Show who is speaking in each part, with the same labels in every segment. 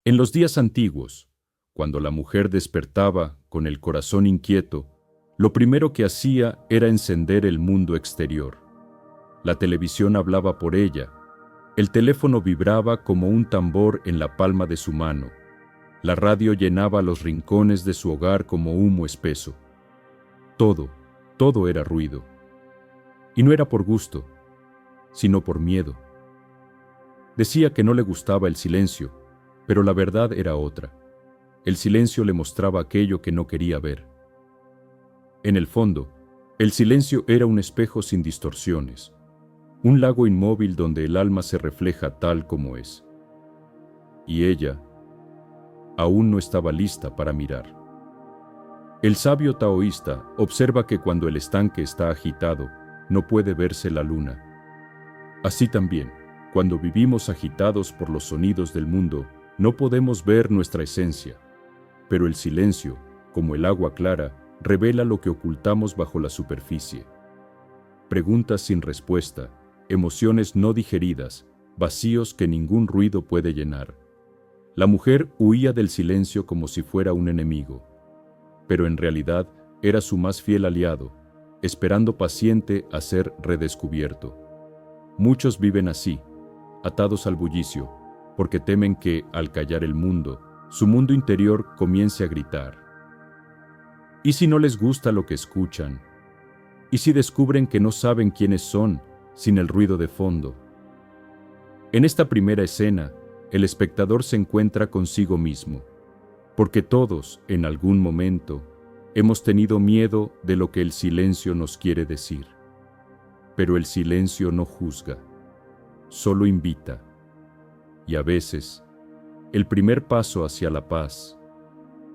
Speaker 1: En los días antiguos, cuando la mujer despertaba con el corazón inquieto, lo primero que hacía era encender el mundo exterior. La televisión hablaba por ella, el teléfono vibraba como un tambor en la palma de su mano, la radio llenaba los rincones de su hogar como humo espeso. Todo era ruido. Y no era por gusto, sino por miedo. Decía que no le gustaba el silencio, pero la verdad era otra. El silencio le mostraba aquello que no quería ver. En el fondo, el silencio era un espejo sin distorsiones, un lago inmóvil donde el alma se refleja tal como es. Y ella aún no estaba lista para mirar. El sabio taoísta observa que cuando el estanque está agitado, no puede verse la luna. Así también, cuando vivimos agitados por los sonidos del mundo, no podemos ver nuestra esencia. Pero el silencio, como el agua clara, revela lo que ocultamos bajo la superficie. Preguntas sin respuesta, emociones no digeridas, vacíos que ningún ruido puede llenar. La mujer huía del silencio como si fuera un enemigo, pero en realidad era su más fiel aliado, esperando paciente a ser redescubierto. Muchos viven así, atados al bullicio, porque temen que, al callar el mundo, su mundo interior comience a gritar. ¿Y si no les gusta lo que escuchan? ¿Y si descubren que no saben quiénes son sin el ruido de fondo? En esta primera escena, el espectador se encuentra consigo mismo, porque todos, en algún momento, hemos tenido miedo de lo que el silencio nos quiere decir. Pero el silencio no juzga, solo invita. Y a veces, el primer paso hacia la paz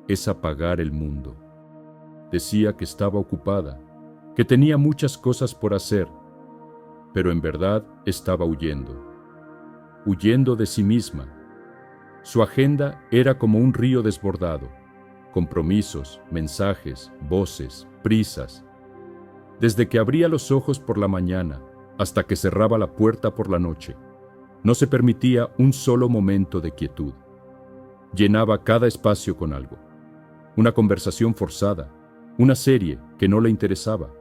Speaker 1: es apagar el mundo. Decía que estaba ocupada, que tenía muchas cosas por hacer, pero en verdad estaba huyendo de sí misma. Su agenda era como un río desbordado, compromisos, mensajes, voces, prisas. Desde que abría los ojos por la mañana hasta que cerraba la puerta por la noche, no se permitía un solo momento de quietud. Llenaba cada espacio con algo, una conversación forzada, una serie que no le interesaba,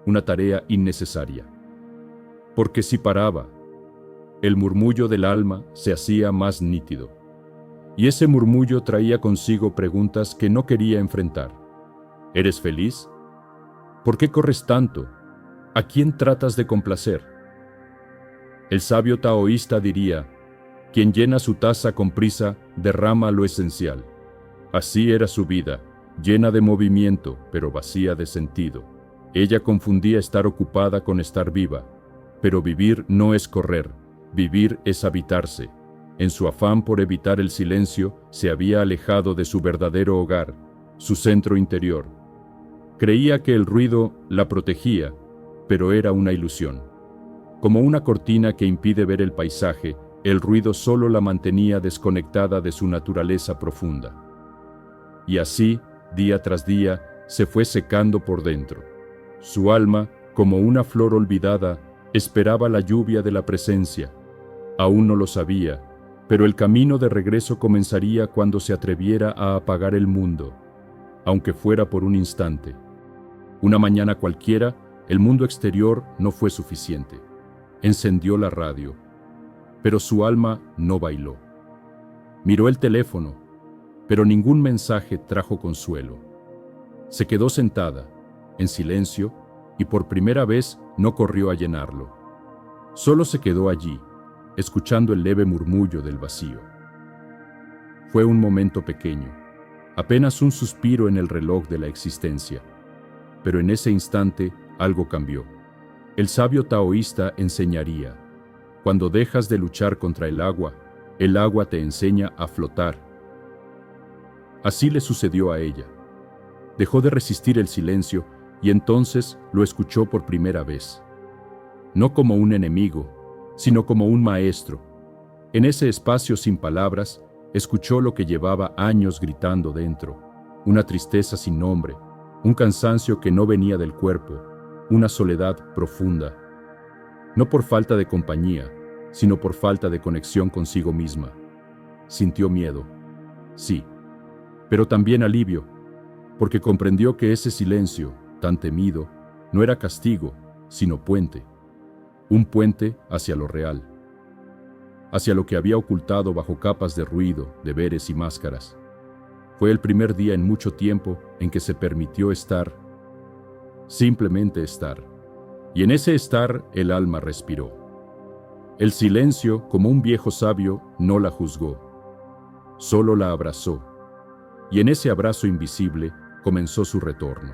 Speaker 1: una tarea innecesaria. Porque si paraba, el murmullo del alma se hacía más nítido. Y ese murmullo traía consigo preguntas que no quería enfrentar. ¿Eres feliz? ¿Por qué corres tanto? ¿A quién tratas de complacer? El sabio taoísta diría, quien llena su taza con prisa derrama lo esencial. Así era su vida, llena de movimiento, pero vacía de sentido. Ella confundía estar ocupada con estar viva, pero vivir no es correr, vivir es habitarse. En su afán por evitar el silencio, se había alejado de su verdadero hogar, su centro interior. Creía que el ruido la protegía, pero era una ilusión. Como una cortina que impide ver el paisaje, el ruido solo la mantenía desconectada de su naturaleza profunda. Y así, día tras día, se fue secando por dentro. Su alma, como una flor olvidada, esperaba la lluvia de la presencia. Aún no lo sabía, pero el camino de regreso comenzaría cuando se atreviera a apagar el mundo, aunque fuera por un instante. Una mañana cualquiera, el mundo exterior no fue suficiente. Encendió la radio, pero su alma no bailó. Miró el teléfono, pero ningún mensaje trajo consuelo. Se quedó sentada, en silencio, y por primera vez no corrió a llenarlo. Solo se quedó allí, escuchando el leve murmullo del vacío. Fue un momento pequeño, apenas un suspiro en el reloj de la existencia. Pero en ese instante algo cambió. El sabio taoísta enseñaría, cuando dejas de luchar contra el agua te enseña a flotar. Así le sucedió a ella. Dejó de resistir el silencio y entonces lo escuchó por primera vez. No como un enemigo, sino como un maestro. En ese espacio sin palabras, escuchó lo que llevaba años gritando dentro, una tristeza sin nombre, un cansancio que no venía del cuerpo, una soledad profunda. No por falta de compañía, sino por falta de conexión consigo misma. Sintió miedo, sí, pero también alivio, porque comprendió que ese silencio, tan temido, no era castigo, sino puente. Un puente hacia lo real, hacia lo que había ocultado bajo capas de ruido, deberes y máscaras. Fue el primer día en mucho tiempo en que se permitió estar, simplemente estar. Y en ese estar el alma respiró. El silencio, como un viejo sabio, no la juzgó, solo la abrazó. Y en ese abrazo invisible comenzó su retorno.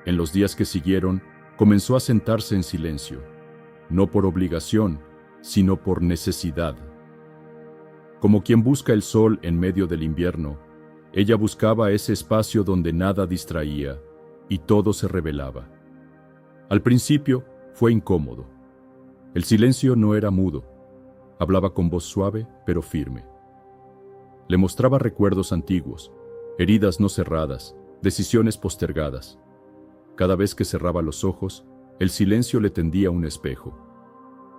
Speaker 1: En los días que siguieron, comenzó a sentarse en silencio, no por obligación, sino por necesidad. Como quien busca el sol en medio del invierno, ella buscaba ese espacio donde nada distraía y todo se revelaba. Al principio fue incómodo. El silencio no era mudo. Hablaba con voz suave pero firme. Le mostraba recuerdos antiguos, heridas no cerradas, decisiones postergadas. Cada vez que cerraba los ojos, el silencio le tendía un espejo.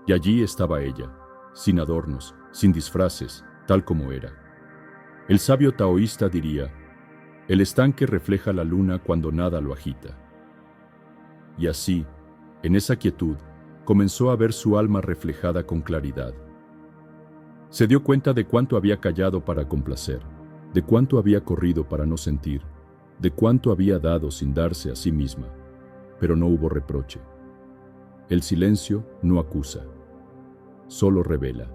Speaker 1: Y allí estaba ella, sin adornos, sin disfraces, tal como era. El sabio taoísta diría, el estanque refleja la luna cuando nada lo agita. Y así, en esa quietud, comenzó a ver su alma reflejada con claridad. Se dio cuenta de cuánto había callado para complacer, de cuánto había corrido para no sentir, de cuánto había dado sin darse a sí misma, pero no hubo reproche. El silencio no acusa, solo revela.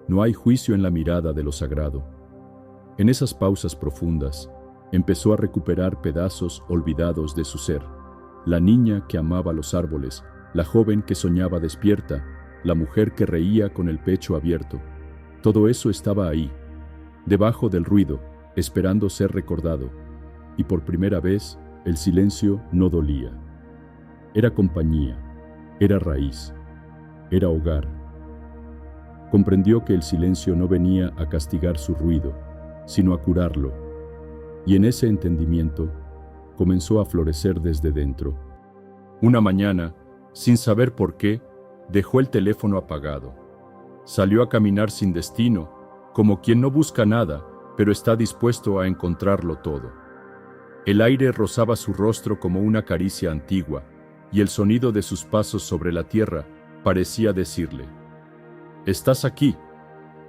Speaker 1: No hay juicio en la mirada de lo sagrado. En esas pausas profundas, empezó a recuperar pedazos olvidados de su ser, la niña que amaba los árboles, la joven que soñaba despierta, la mujer que reía con el pecho abierto. Todo eso estaba ahí, debajo del ruido, esperando ser recordado, y por primera vez el silencio no dolía. Era compañía, era raíz, era hogar. Comprendió que el silencio no venía a castigar su ruido, sino a curarlo, y en ese entendimiento comenzó a florecer desde dentro. Una mañana, sin saber por qué, dejó el teléfono apagado. Salió a caminar sin destino, como quien no busca nada, pero está dispuesto a encontrarlo todo. El aire rozaba su rostro como una caricia antigua, y el sonido de sus pasos sobre la tierra parecía decirle, «Estás aquí,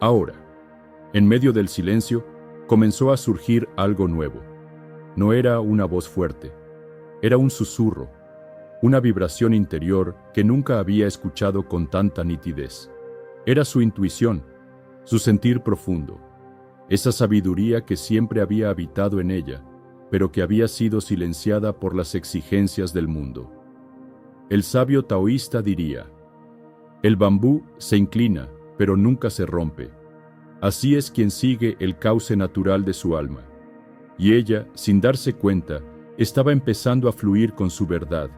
Speaker 1: ahora». En medio del silencio, comenzó a surgir algo nuevo. No era una voz fuerte, era un susurro, una vibración interior que nunca había escuchado con tanta nitidez. Era su intuición, su sentir profundo, esa sabiduría que siempre había habitado en ella, pero que había sido silenciada por las exigencias del mundo. El sabio taoísta diría, el bambú se inclina, pero nunca se rompe. Así es quien sigue el cauce natural de su alma. Y ella, sin darse cuenta, estaba empezando a fluir con su verdad.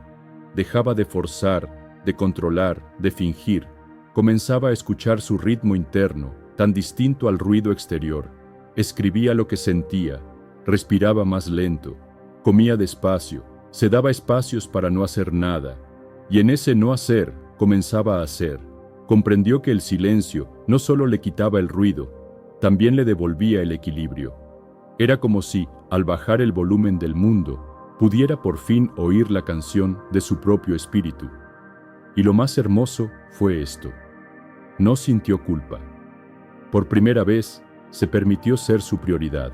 Speaker 1: Dejaba de forzar, de controlar, de fingir. Comenzaba a escuchar su ritmo interno, tan distinto al ruido exterior. Escribía lo que sentía, respiraba más lento, comía despacio, se daba espacios para no hacer nada. Y en ese no hacer, comenzaba a hacer. Comprendió que el silencio no solo le quitaba el ruido, también le devolvía el equilibrio. Era como si, al bajar el volumen del mundo, pudiera por fin oír la canción de su propio espíritu. Y lo más hermoso fue esto. No sintió culpa. Por primera vez, se permitió ser su prioridad.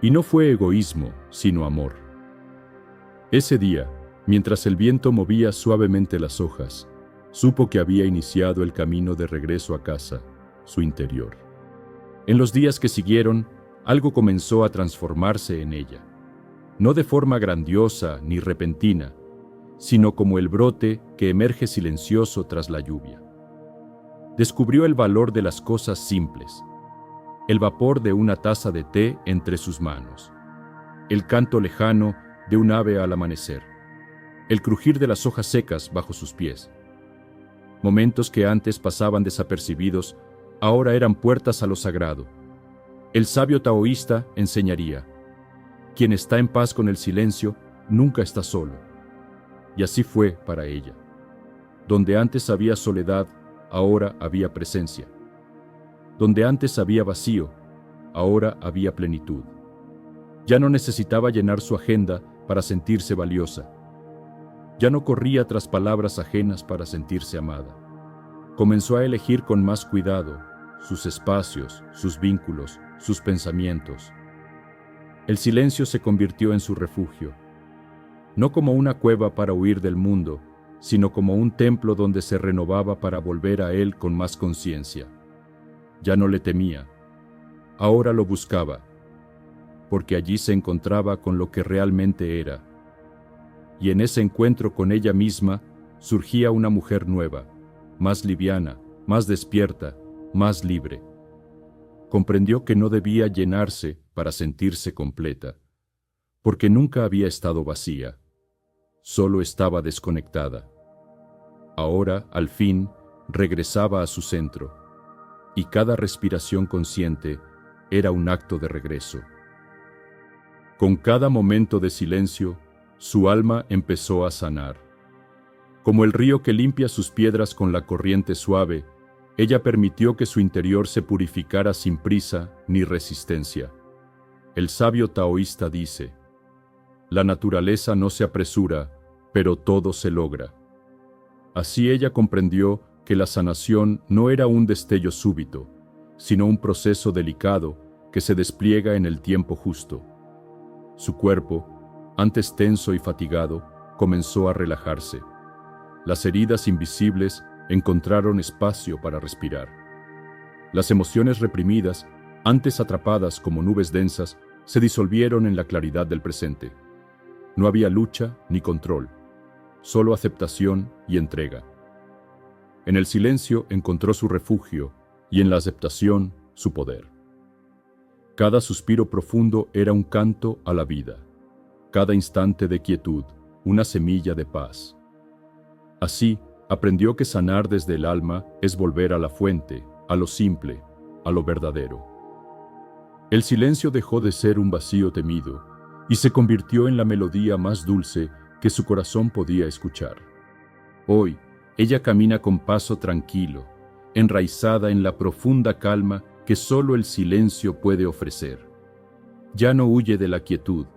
Speaker 1: Y no fue egoísmo, sino amor. Ese día, mientras el viento movía suavemente las hojas, supo que había iniciado el camino de regreso a casa, su interior. En los días que siguieron, algo comenzó a transformarse en ella. No de forma grandiosa ni repentina, sino como el brote que emerge silencioso tras la lluvia. Descubrió el valor de las cosas simples, el vapor de una taza de té entre sus manos, el canto lejano de un ave al amanecer, el crujir de las hojas secas bajo sus pies. Momentos que antes pasaban desapercibidos, ahora eran puertas a lo sagrado. El sabio taoísta enseñaría, quien está en paz con el silencio nunca está solo. Y así fue para ella. Donde antes había soledad, ahora había presencia. Donde antes había vacío, ahora había plenitud. Ya no necesitaba llenar su agenda para sentirse valiosa. Ya no corría tras palabras ajenas para sentirse amada. Comenzó a elegir con más cuidado sus espacios, sus vínculos, sus pensamientos. El silencio se convirtió en su refugio, no como una cueva para huir del mundo, sino como un templo donde se renovaba para volver a él con más conciencia. Ya no le temía, ahora lo buscaba, porque allí se encontraba con lo que realmente era. Y en ese encuentro con ella misma surgía una mujer nueva, más liviana, más despierta, más libre. Comprendió que no debía llenarse para sentirse completa, porque nunca había estado vacía, solo estaba desconectada. Ahora, al fin, regresaba a su centro, y cada respiración consciente era un acto de regreso. Con cada momento de silencio, su alma empezó a sanar. Como el río que limpia sus piedras con la corriente suave, ella permitió que su interior se purificara sin prisa ni resistencia. El sabio taoísta dice: la naturaleza no se apresura, pero todo se logra. Así ella comprendió que la sanación no era un destello súbito, sino un proceso delicado que se despliega en el tiempo justo. Su cuerpo, antes tenso y fatigado, comenzó a relajarse. Las heridas invisibles encontraron espacio para respirar. Las emociones reprimidas, antes atrapadas como nubes densas, se disolvieron en la claridad del presente. No había lucha ni control, solo aceptación y entrega. En el silencio encontró su refugio y en la aceptación su poder. Cada suspiro profundo era un canto a la vida, cada instante de quietud, una semilla de paz. Así, aprendió que sanar desde el alma es volver a la fuente, a lo simple, a lo verdadero. El silencio dejó de ser un vacío temido y se convirtió en la melodía más dulce que su corazón podía escuchar. Hoy, ella camina con paso tranquilo, enraizada en la profunda calma que solo el silencio puede ofrecer. Ya no huye de la quietud,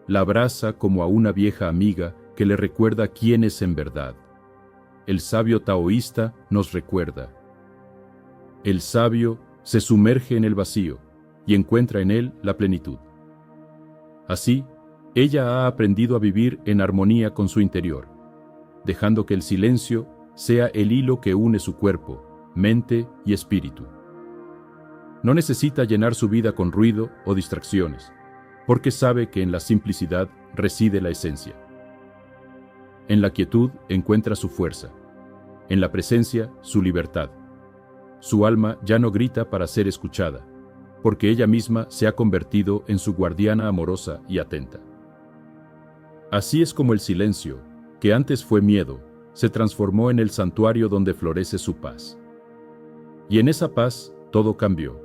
Speaker 1: la abraza como a una vieja amiga que le recuerda quién es en verdad. El sabio taoísta nos recuerda: el sabio se sumerge en el vacío y encuentra en él la plenitud. Así, ella ha aprendido a vivir en armonía con su interior, dejando que el silencio sea el hilo que une su cuerpo, mente y espíritu. No necesita llenar su vida con ruido o distracciones, porque sabe que en la simplicidad reside la esencia. En la quietud encuentra su fuerza, en la presencia su libertad. Su alma ya no grita para ser escuchada, porque ella misma se ha convertido en su guardiana amorosa y atenta. Así es como el silencio, que antes fue miedo, se transformó en el santuario donde florece su paz. Y en esa paz todo cambió.